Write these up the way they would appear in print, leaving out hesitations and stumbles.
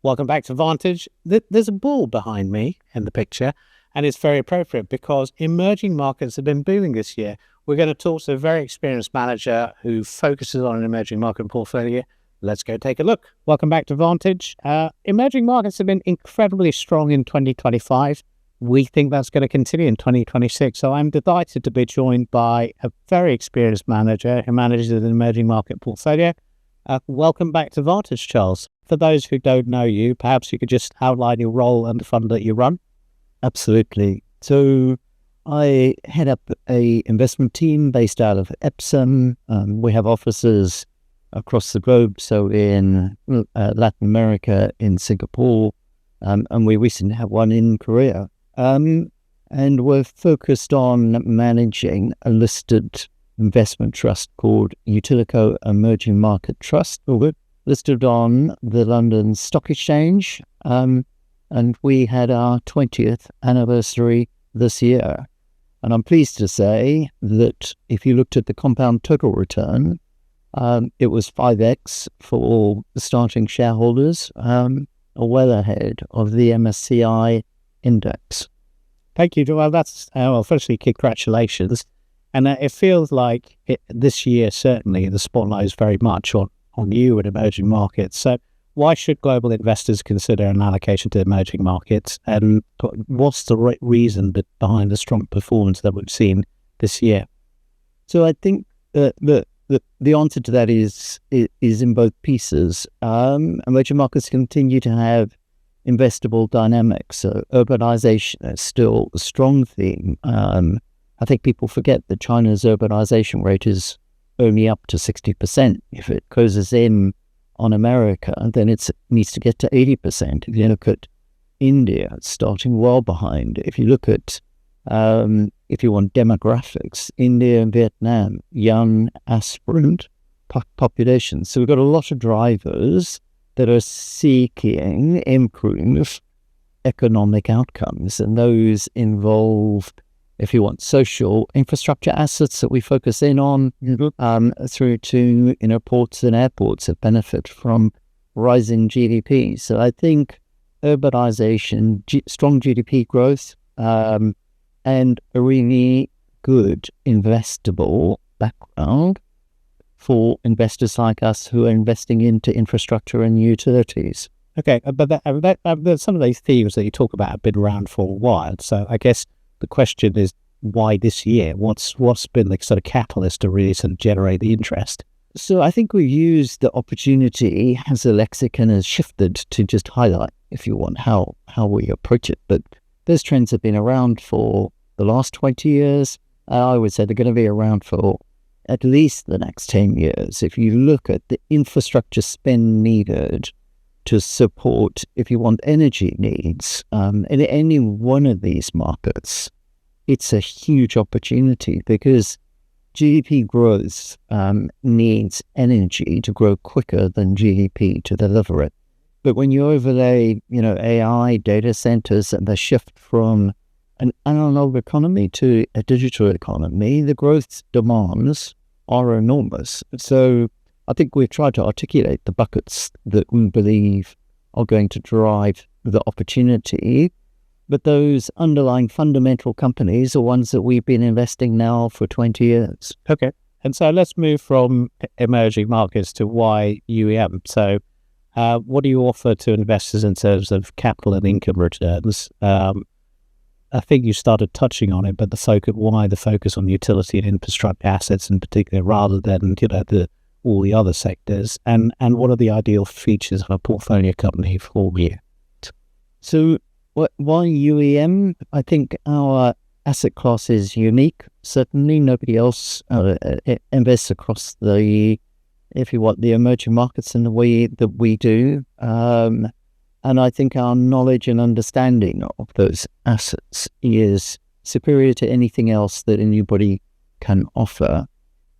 Welcome back to Vantage. There's a ball behind me in the picture, and it's very appropriate because emerging markets have been booming this year. We're going to talk to a very experienced manager who focuses on an emerging market portfolio. Let's go take a look. Welcome back to Vantage. Emerging markets have been incredibly strong in 2025. We think that's going to continue in 2026. So I'm delighted to be joined by a very experienced manager who manages an emerging market portfolio. Welcome back to Vantage, Charles. For those who don't know you, perhaps you could just outline your role and the fund that you run. Absolutely. So I head up a investment team based out of Edison. We have offices across the globe, so in Latin America, in Singapore, and we recently have one in Korea. And we're focused on managing a listed investment trust called Utilico Emerging Market Trust. We're listed on the London Stock Exchange, and we had our 20th anniversary this year. And I'm pleased to say that if you looked at the compound total return, it was 5x for the starting shareholders, well ahead of the MSCI index. Thank you. Well, that's, firstly, congratulations. And it feels like this year, certainly, the spotlight is very much on you and emerging markets. So why should global investors consider an allocation to emerging markets? And what's the right reason behind the strong performance that we've seen this year? So I think the answer to that is in both pieces. Emerging markets continue to have investable dynamics. So urbanization is still a strong theme. I think people forget that China's urbanization rate is only up to 60%. If it closes in on America, then it needs to get to 80%. If you look at India, it's starting well behind. If you look at, if you want demographics, India and Vietnam, young, aspirant populations. So we've got a lot of drivers that are seeking improved economic outcomes, and those involve, if you want, social infrastructure assets that we focus in on, through to ports and airports that benefit from rising GDP. So I think urbanization, strong GDP growth, and a really good investable background for investors like us who are investing into infrastructure and utilities. Okay, but some of these themes that you talk about have been around for a while. So I guess the question is, why this year? What's been the sort of catalyst to really sort of generate the interest? So I think we used the opportunity as the lexicon has shifted to just highlight, if you want, how we approach it. But those trends have been around for the last 20 years. I would say they're going to be around for at least the next 10 years. If you look at the infrastructure spend needed to support, if you want, energy needs in any one of these markets, it's a huge opportunity because GDP growth needs energy to grow quicker than GDP to deliver it. But when you overlay, AI, data centers, and the shift from an analog economy to a digital economy, the growth demands are enormous. So I think we've tried to articulate the buckets that we believe are going to drive the opportunity. But those underlying fundamental companies are ones that we've been investing now for 20 years. Okay. And so let's move from emerging markets to why UEM. So what do you offer to investors in terms of capital and income returns? I think you started touching on it, but why the focus on utility and infrastructure assets in particular, rather than all the other sectors, and what are the ideal features of a portfolio company for you? So why UEM? I think our asset class is unique. Certainly nobody else invests across the emerging markets in the way that we do. And I think our knowledge and understanding of those assets is superior to anything else that anybody can offer.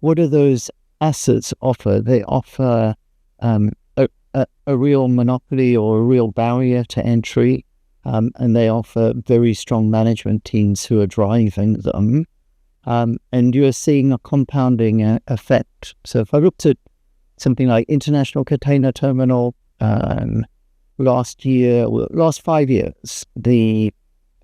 What do those assets offer? They offer a real monopoly or a real barrier to entry, and they offer very strong management teams who are driving them. And you're seeing a compounding effect. So if I looked at something like International Container Terminal, last 5 years, the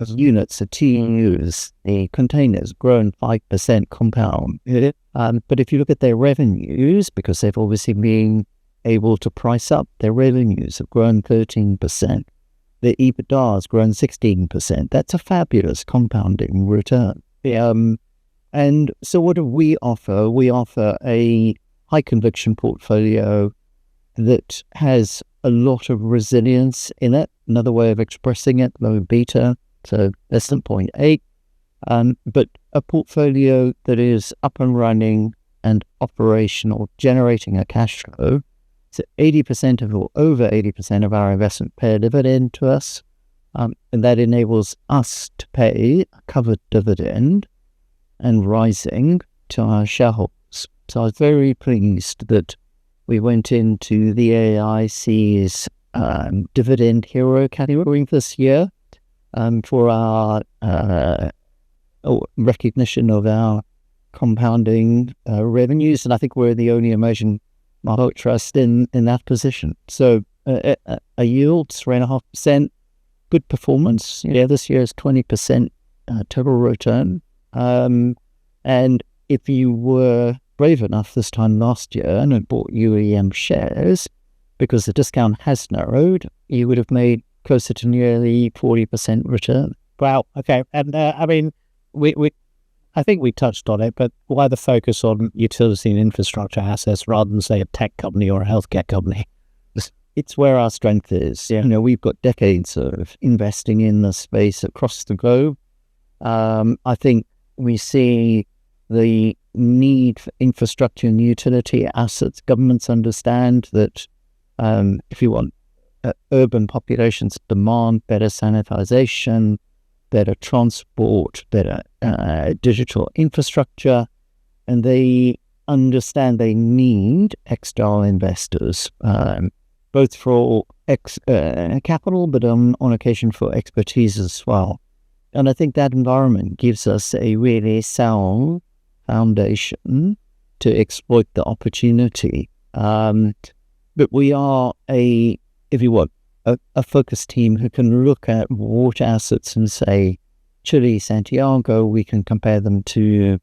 units, the TUs, the containers grown 5% compound. But if you look at their revenues, because they've obviously been able to price up, their revenues have grown 13%. The EBITDA has grown 16%. That's a fabulous compounding return. And so what do we offer? We offer a high conviction portfolio that has a lot of resilience in it. Another way of expressing it, low beta, so less than 0.8. But a portfolio that is up and running and operational, generating a cash flow. So 80% of, or over 80% of our investment pay a dividend to us. And that enables us to pay a covered dividend and rising to our shareholders. So I was very pleased that we went into the AIC's dividend hero category this year for our recognition of our compounding revenues. And I think we're the only emerging market trust in that position. So a yield, 3.5%, good performance. This year is 20% total return. And if you were brave enough this time last year and had bought UEM shares, because the discount has narrowed, you would have made closer to nearly 40% return. Wow. Okay. And I mean, I think we touched on it, but why the focus on utility and infrastructure assets rather than, say, a tech company or a healthcare company? It's where our strength is. Yeah. We've got decades of investing in the space across the globe. I think we see the need for infrastructure and utility assets. Governments understand that if you want urban populations demand better sanitization, better transport, better digital infrastructure, and they understand they need external investors, both for capital, but on occasion for expertise as well. And I think that environment gives us a really sound foundation to exploit the opportunity. But we are a focused team who can look at water assets and say, Chile, Santiago, we can compare them to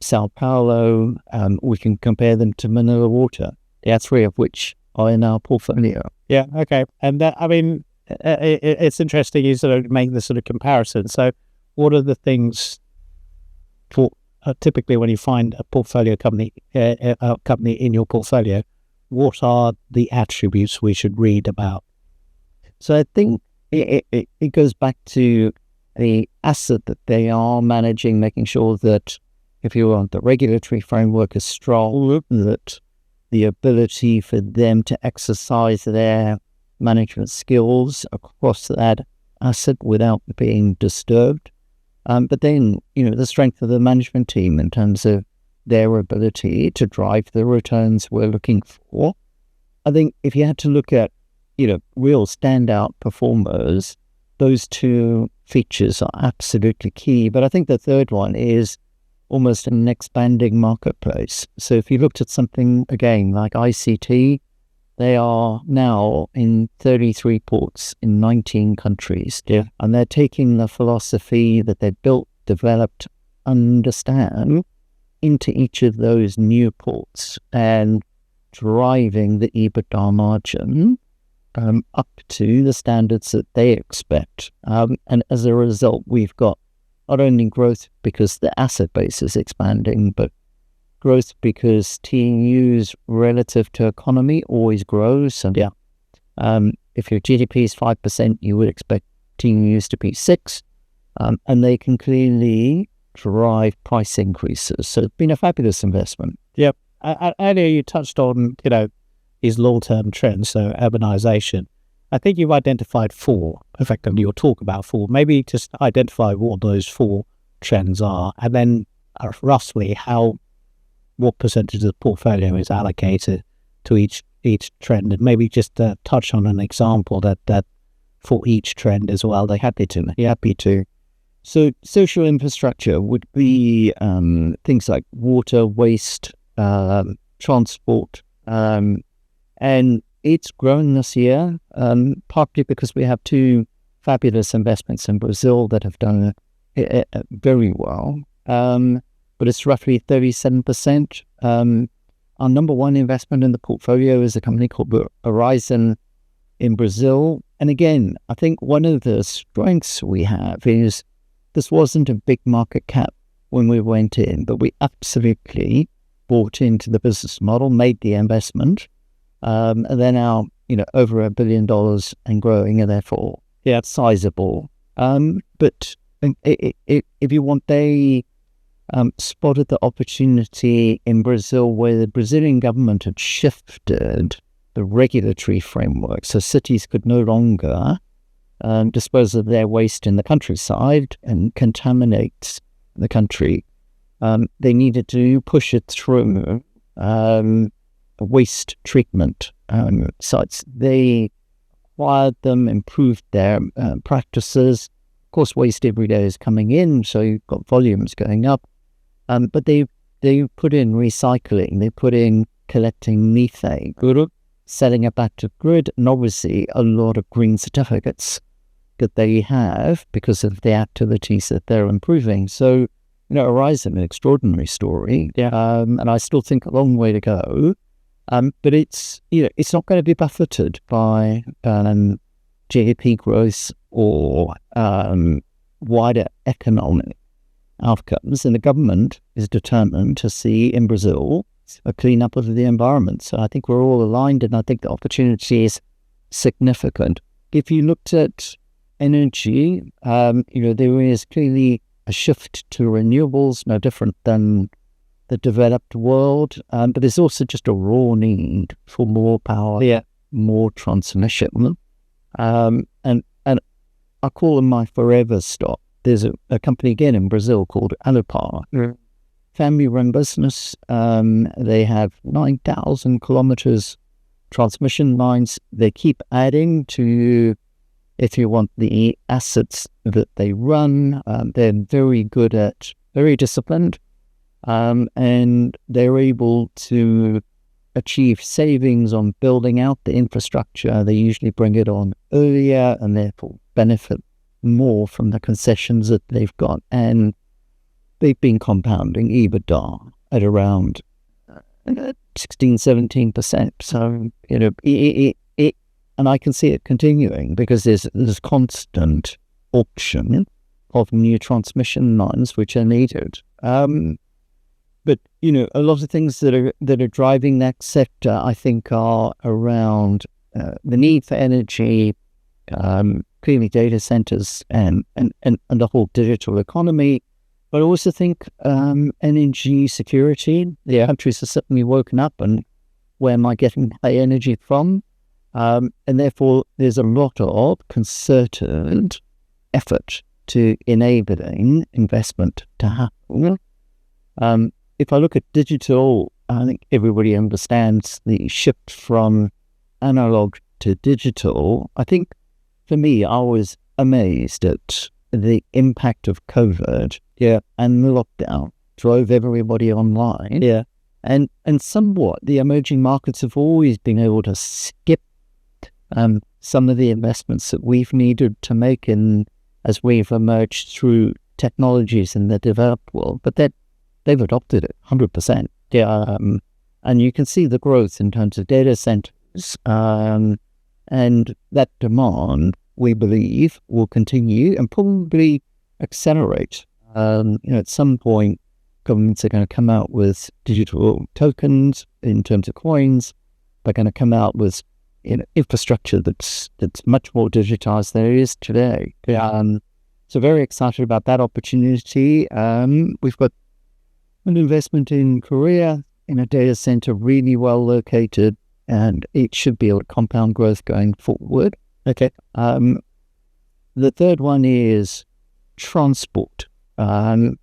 Sao Paulo, we can compare them to Manila Water, the three of which are in our portfolio. Yeah, okay. And I mean, it's interesting you sort of make this sort of comparison. So what are the things for typically when you find a portfolio company, a company in your portfolio, what are the attributes we should read about? So I think it goes back to the asset that they are managing, making sure that if you want, the regulatory framework is strong, that the ability for them to exercise their management skills across that asset without being disturbed. But then, the strength of the management team in terms of their ability to drive the returns we're looking for. I think if you had to look at, real standout performers, those two features are absolutely key. But I think the third one is almost an expanding marketplace. So if you looked at something, again, like ICT, they are now in 33 ports in 19 countries. Yeah. And they're taking the philosophy that they've built, developed, understand into each of those new ports and driving the EBITDA margin up to the standards that they expect. And as a result, we've got not only growth because the asset base is expanding, but growth because TUs relative to economy always grows. And if your GDP is 5%, you would expect TUs to be 6%. And they can clearly drive price increases. So it's been a fabulous investment. Yep. Earlier you touched on, these long-term trends, so urbanisation. I think you've identified 4, effectively, you'll talk about 4. Maybe just identify what those 4 trends are, and then roughly what percentage of the portfolio is allocated to each trend, and maybe just touch on an example that for each trend as well. They're happy to. So social infrastructure would be things like water, waste, transport, and it's grown this year, partly because we have two fabulous investments in Brazil that have done very well. But it's roughly 37%. Our number one investment in the portfolio is a company called Edison in Brazil. And again, I think one of the strengths we have is this wasn't a big market cap when we went in, but we absolutely bought into the business model, made the investment, and they're now, over $1 billion and growing, and therefore, sizable. But if you want, they spotted the opportunity in Brazil where the Brazilian government had shifted the regulatory framework, so cities could no longer dispose of their waste in the countryside and contaminate the country. They needed to push it through waste treatment sites. They acquired them, improved their practices. Of course, waste every day is coming in, so you've got volumes going up. But they put in recycling, they put in collecting methane, selling it back to the grid, and obviously a lot of green certificates that they have because of the activities that they're improving. So, Edison, an extraordinary story. And I still think a long way to go. But it's not going to be buffeted by GDP growth or wider economic outcomes. And the government is determined to see in Brazil a cleanup of the environment. So I think we're all aligned, and I think the opportunity is significant. If you looked at energy, there is clearly a shift to renewables, no different than the developed world. But there's also just a raw need for more power, more transmission. And I call them my forever stock. There's a company again in Brazil called Allocation. Family-run business. They have 9,000 kilometers transmission lines. They keep adding to, if you want, the assets that they run. They're very disciplined, and they're able to achieve savings on building out the infrastructure. They usually bring it on earlier and therefore benefit more from the concessions that they've got. And they've been compounding EBITDA at around 16-17%. So, and I can see it continuing because there's constant auction of new transmission lines which are needed. But a lot of things that are driving that sector, I think, are around the need for energy, clearly data centers, and the whole digital economy. But I also think energy security. The countries have certainly woken up, and where am I getting my energy from? And therefore, there's a lot of concerted effort to enabling investment to happen. If I look at digital, I think everybody understands the shift from analog to digital. I think, for me, I was amazed at the impact of COVID and the lockdown drove everybody online. And somewhat, the emerging markets have always been able to skip some of the investments that we've needed to make as we've emerged through technologies in the developed world. But they've adopted it 100%. And you can see the growth in terms of data centers. And that demand, we believe, will continue and probably accelerate. At some point, governments are going to come out with digital tokens in terms of coins. They're going to come out with infrastructure that's much more digitized than it is today. So very excited about that opportunity. We've got an investment in Korea in a data center really well located, and it should be able to compound growth going forward. The third one is transport, and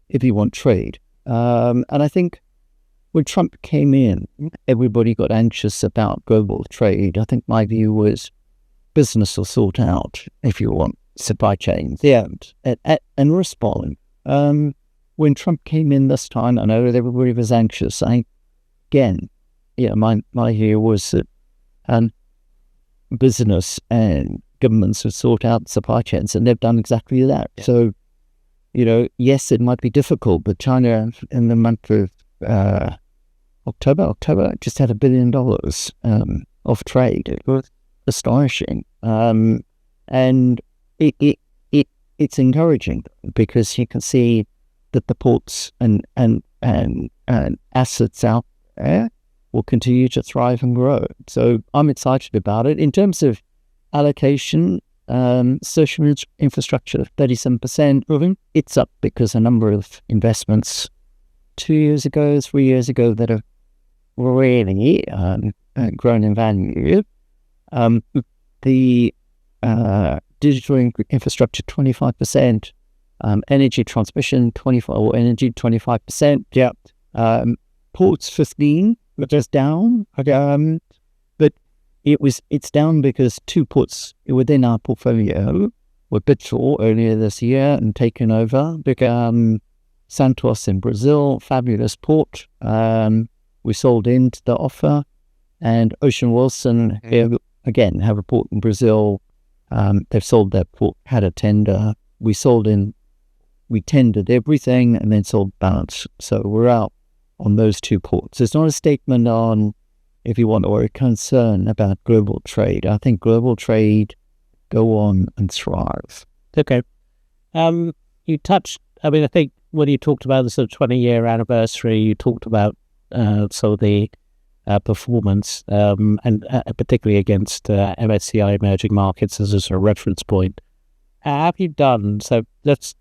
if you want, trade. And I think when Trump came in, everybody got anxious about global trade. I think my view was business will sort out, if you want, supply chains and respond. When Trump came in this time, I know that everybody was anxious. Again, my view was that business and governments have sought out supply chains, and they've done exactly that. Yeah. So, yes, it might be difficult, but China in the month of October just had $1 billion of trade. It was astonishing, and it's encouraging because you can see that the ports and assets out there will continue to thrive and grow. So I'm excited about it. In terms of allocation, social infrastructure, 37%, it's up because a number of investments 2 years ago, 3 years ago that have really grown in value. The digital infrastructure, 25%, energy transmission, 25%. Yeah. Ports, 15%, but just down. Okay. But it's down because 2 ports within our portfolio were bid for earlier this year and taken over. Santos in Brazil, fabulous port. We sold into the offer, and Ocean Wilson again have a port in Brazil. They've sold their port, had a tender. We tendered everything and then sold balance. So we're out on those 2 ports. It's not a statement on, if you want, or a concern about global trade. I think global trade go on and thrive. Okay. You touched, I think when you talked about the sort of 20-year anniversary, you talked about some of the performance, and particularly against MSCI emerging markets as a sort of reference point. Have you done, so let's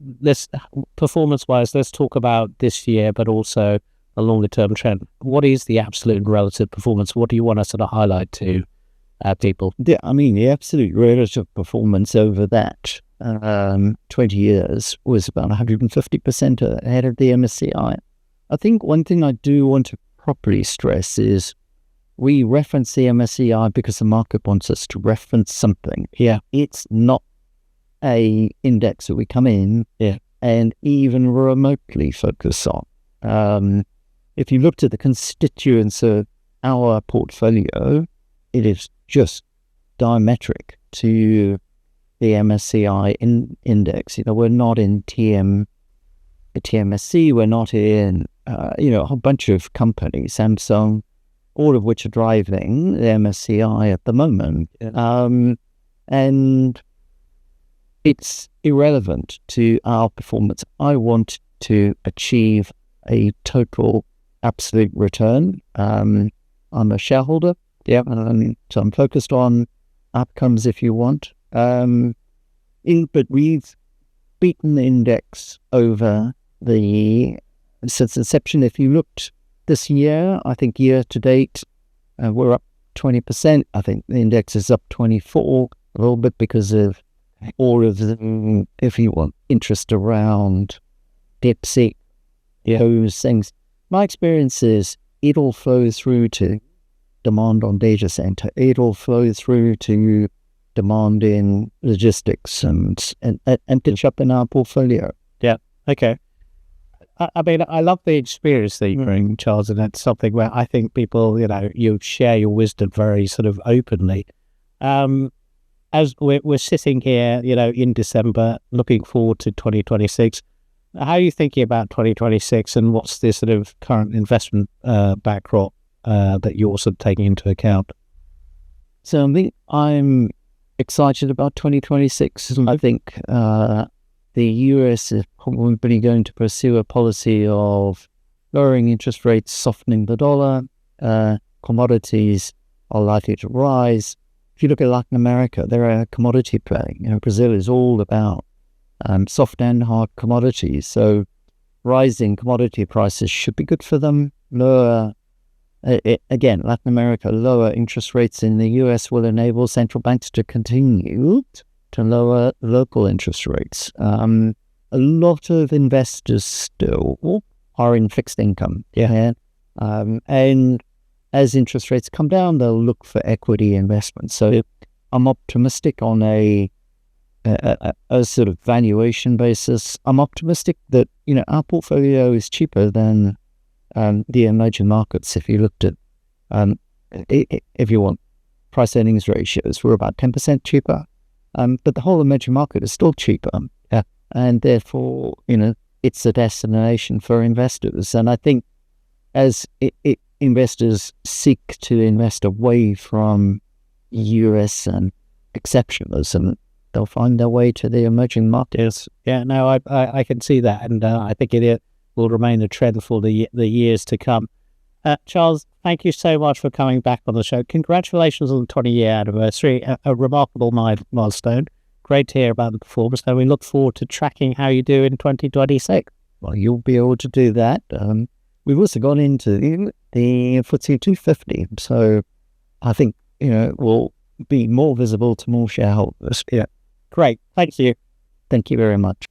performance-wise, let's talk about this year, but also a longer-term trend. What is the absolute and relative performance? What do you want to sort of highlight to people? The absolute relative performance over that 20 years was about 150% ahead of the MSCI. I think one thing I do want to properly stress is we reference the MSCI because the market wants us to reference something. Yeah, it's not a index that we come in and even remotely focus on. If you looked at the constituents of our portfolio, it is just diametric to the MSCI index. We're not in TMSC, we're not in a whole bunch of companies, Samsung, all of which are driving the MSCI at the moment. And it's irrelevant to our performance. I want to achieve a total absolute return. I'm a shareholder. Yeah. So I'm focused on outcomes, if you want. But we've beaten the index over since inception. If you looked this year, I think year to date, we're up 20%. I think the index is up 24%, a little bit because of all of the, if you want, interest around DeepSeek, those things. My experience is it'll flow through to demand on data center. It'll flow through to demand in logistics and pitch up in our portfolio. Yeah. Okay. I love the experience that you bring, Charles, and that's something where I think people, you share your wisdom very sort of openly. As we're sitting here, in December, looking forward to 2026, how are you thinking about 2026 and what's the sort of current investment backdrop that you're also taking into account? So I'm excited about 2026. I think the US is probably going to pursue a policy of lowering interest rates, softening the dollar. Commodities are likely to rise. If you look at Latin America, they're a commodity play. Brazil is all about soft and hard commodities. So rising commodity prices should be good for them. Again, Latin America, lower interest rates in the US will enable central banks to continue to lower local interest rates. A lot of investors still are in fixed income. And as interest rates come down, they'll look for equity investments. So I'm optimistic on a sort of valuation basis. I'm optimistic that, our portfolio is cheaper than the emerging markets. If you looked at If you want price earnings ratios, we're about 10% cheaper. But the whole emerging market is still cheaper. And therefore, it's a destination for investors. And I think as investors seek to invest away from US and exceptionalism, they'll find their way to the emerging markets. Yeah, no, I can see that. And I think it will remain a trend for the years to come. Charles, thank you so much for coming back on the show. Congratulations on the 20-year anniversary, a remarkable milestone. Great to hear about the performance, and we look forward to tracking how you do in 2026. Well, you'll be able to do that. We've also gone into the FTSE 250, so I think it will be more visible to more shareholders. Yeah, great. Thank you. Thank you very much.